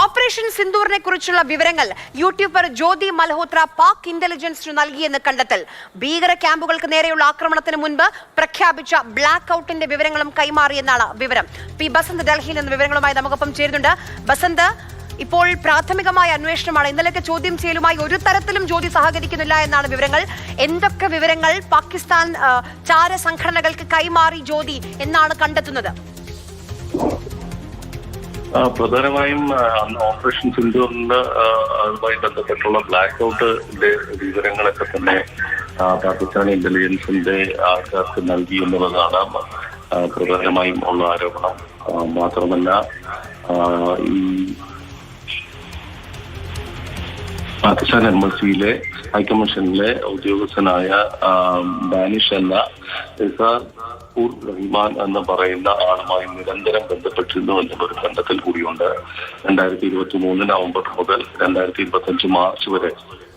Operation സിന്ദൂറിനെ കുറിച്ചുള്ള വിവരങ്ങൾ YouTuber ജ്യോതി മൽഹോത്ര പാക് ഇന്റലിജൻസിന് നൽകിയെന്ന് കണ്ടെത്തൽ. ഭീകര ക്യാമ്പുകൾക്ക് നേരെയുള്ള ആക്രമണത്തിന് മുൻപ് പ്രഖ്യാപിച്ച ബ്ലാക്ക് ഔട്ടിന്റെ വിവരങ്ങളും കൈമാറിയെന്നാണ് വിവരം. പി ബസന്ത് ഡൽഹിയിൽ നിന്ന് വിവരങ്ങളുമായി നമുക്കൊപ്പം ചേരുന്നുണ്ട്. ബസന്ത്, ഇപ്പോൾ പ്രാഥമികമായ അന്വേഷണമാണ്. ഇന്നലത്തെ ചോദ്യം ചെയ്യലുമായി ഒരു തരത്തിലും ജ്യോതി സഹകരിക്കുന്നില്ല എന്നാണ് വിവരങ്ങൾ. എന്തൊക്കെ വിവരങ്ങൾ പാകിസ്ഥാൻ ചാര സംഘടനകൾക്ക് കൈമാറി ജ്യോതി എന്നാണ് കണ്ടെത്തുന്നത്? പ്രധാനമായും ഓപ്പറേഷൻ സിന്ദൂറിന് അതുമായി ബന്ധപ്പെട്ടുള്ള ബ്ലാക്ക് ഔട്ടിന്റെ വിവരങ്ങളൊക്കെ തന്നെ പാകിസ്ഥാൻ ഇന്റലിജൻസിന്റെ ആൾക്കാർക്ക് നൽകി എന്നുള്ളതാണ് പ്രധാനമായും ഉള്ള ആരോപണം. മാത്രമല്ല, ഈ പാകിസ്ഥാൻ എംബസിയിലെ ഹൈക്കമ്മീഷനിലെ ഉദ്യോഗസ്ഥനായ ഡാനിഷ് എന്ന റഹ്മാൻ എന്ന് പറയുന്ന ആളുമായി നിരന്തരം ബന്ധപ്പെട്ടിരുന്നു എന്നുള്ളൊരു കണ്ടെത്തൽ കൂടിയുണ്ട്. 2023 നവംബർ മുതൽ 2025 മാർച്ച് വരെ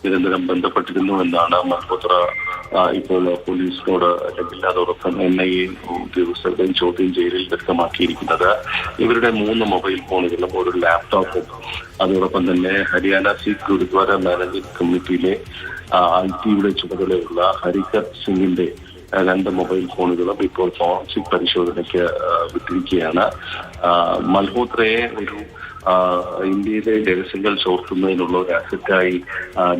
നിരന്തരം ബന്ധപ്പെട്ടിരുന്നു എന്നാണ് മൽഹോത്ര ഇപ്പോൾ പോലീസിനോട് അല്ലെങ്കിൽ അതോടൊപ്പം NIA ഉദ്യോഗസ്ഥരുടെയും ചോദ്യം ചെയ്യലിൽ വ്യക്തമാക്കിയിരിക്കുന്നത്. ഇവരുടെ 3 മൊബൈൽ ഫോണുകളും ഒരു ലാപ്ടോപ്പും അതോടൊപ്പം തന്നെ ഹരിയാന സിഖ് ഗുരുദ്വാര മാനേജ്മെന്റ് കമ്മിറ്റിയിലെ IT ചുമതലയുള്ള ഹരികർ സിംഗിന്റെ 2 മൊബൈൽ ഫോണുകളും ഇപ്പോൾ ഫോറൻസിക് പരിശോധനയ്ക്ക് വിട്ടിരിക്കുകയാണ്. മൽഹോത്രയെ ഒരു ഇന്ത്യയിലെ രഹസ്യങ്ങൾ ചോർത്തുന്നതിനുള്ള ഒരു അസറ്റായി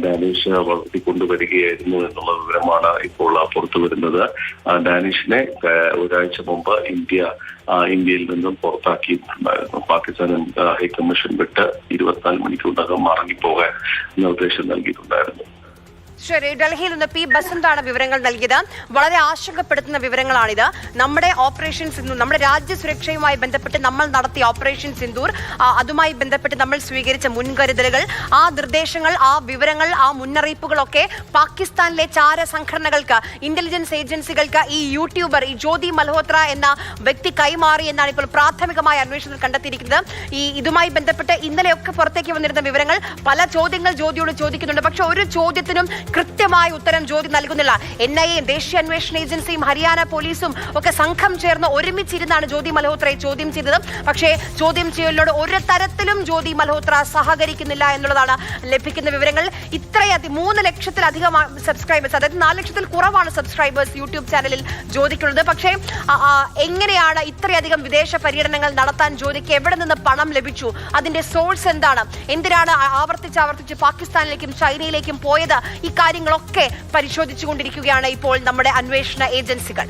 ഡാനിഷ് വളർത്തിക്കൊണ്ടുവരികയായിരുന്നു എന്നുള്ള വിവരമാണ് ഇപ്പോൾ പുറത്തു വരുന്നത്. ഡാനിഷിനെ ഒരാഴ്ച മുമ്പ് ഇന്ത്യയിൽ നിന്നും പുറത്താക്കിയിട്ടുണ്ടായിരുന്നു. പാകിസ്ഥാൻ ഹൈക്കമ്മീഷൻ വിട്ട് 24 മണിക്കൂറിനകം മടങ്ങിപ്പോകാൻ നിർദ്ദേശം നൽകിയിട്ടുണ്ടായിരുന്നു. ശരി, ഡൽഹിയിൽ നിന്ന് പി ബസന്താണ് വിവരങ്ങൾ നൽകിയത്. വളരെ ആശങ്കപ്പെടുത്തുന്ന വിവരങ്ങളാണിത്. നമ്മുടെ ഓപ്പറേഷൻ സിന്ദൂർ, നമ്മുടെ രാജ്യസുരക്ഷയുമായി ബന്ധപ്പെട്ട് നമ്മൾ നടത്തിയ ഓപ്പറേഷൻ സിന്ദൂർ, അതുമായി ബന്ധപ്പെട്ട് നമ്മൾ സ്വീകരിച്ച മുൻകരുതലുകൾ, ആ നിർദ്ദേശങ്ങൾ, ആ വിവരങ്ങൾ, ആ മുന്നറിയിപ്പുകളൊക്കെ പാകിസ്ഥാനിലെ ചാര സംഘടനകൾക്ക്, ഇന്റലിജൻസ് ഏജൻസികൾക്ക് ഈ യൂട്യൂബർ, ഈ ജ്യോതി മൽഹോത്ര എന്ന വ്യക്തി കൈമാറി എന്നാണ് ഇപ്പോൾ പ്രാഥമികമായ അന്വേഷണത്തിൽ കണ്ടെത്തിയിരിക്കുന്നത്. ഇതുമായി ബന്ധപ്പെട്ട് ഇന്നലെയൊക്കെ പുറത്തേക്ക് വന്നിരുന്ന വിവരങ്ങൾ, പല ചോദ്യങ്ങൾ ജ്യോതിയോട് ചോദിക്കുന്നുണ്ട്. പക്ഷെ ഒരു ചോദ്യത്തിനും കൃത്യമായ ഉത്തരം ജ്യോതി നൽകുന്നില്ല. NIA, ദേശീയ അന്വേഷണ ഏജൻസിയും ഹരിയാന പോലീസും ഒക്കെ സംഘം ചേർന്ന് ഒരുമിച്ചിരുന്നാണ് ജ്യോതി മൽഹോത്രയെ ചോദ്യം ചെയ്തത്. പക്ഷേ ചോദ്യം ചെയ്യലിനോട് ഒരു തരത്തിലും ജ്യോതി മൽഹോത്ര സഹകരിക്കുന്നില്ല എന്നുള്ളതാണ് ലഭിക്കുന്ന വിവരങ്ങൾ. ഇത്രയധികം 3 ലക്ഷത്തിലധികം സബ്സ്ക്രൈബേഴ്സ്, അതായത് 4 ലക്ഷത്തിൽ കുറവാണ് സബ്സ്ക്രൈബേഴ്സ് യൂട്യൂബ് ചാനലിൽ ജ്യോതിക്കുള്ളത്. പക്ഷേ എങ്ങനെയാണ് ഇത്രയധികം വിദേശ പര്യടനങ്ങൾ നടത്താൻ ജ്യോതിക്ക് എവിടെ നിന്ന് പണം ലഭിച്ചു? അതിന്റെ സോഴ്സ് എന്താണ്? എന്തിനാണ് ആവർത്തിച്ച് പാകിസ്ഥാനിലേക്കും ചൈനയിലേക്കും പോയത്? ഈ കാര്യങ്ങളൊക്കെ പരിശോധിച്ചുകൊണ്ടിരിക്കുകയാണ് ഇപ്പോൾ നമ്മുടെ അന്വേഷണ ഏജൻസികൾ.